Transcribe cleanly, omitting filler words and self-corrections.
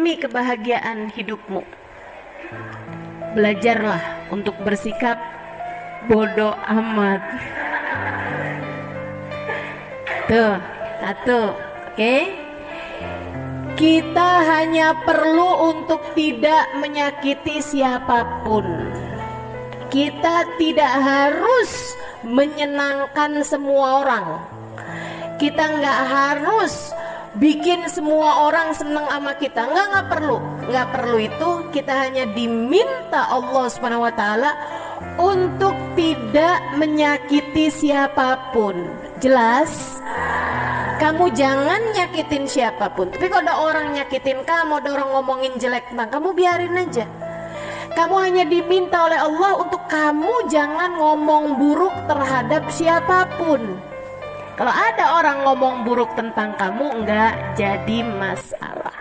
demi kebahagiaan hidupmu. Belajarlah untuk bersikap bodoh amat. Tuh, satu, oke? Kita hanya perlu untuk tidak menyakiti siapapun. Kita tidak harus menyenangkan semua orang. Kita nggak harus bikin semua orang senang sama kita. Nggak perlu. Nggak perlu itu. Kita hanya diminta Allah Subhanahu wa Ta'ala untuk tidak menyakiti siapapun. Jelas? Kamu jangan nyakitin siapapun. Tapi kalau ada orang nyakitin kamu, ada orang ngomongin jelek tentang kamu, biarin aja. Kamu hanya diminta oleh Allah untuk kamu jangan ngomong buruk terhadap siapapun. Kalau ada orang ngomong buruk tentang kamu, enggak jadi masalah.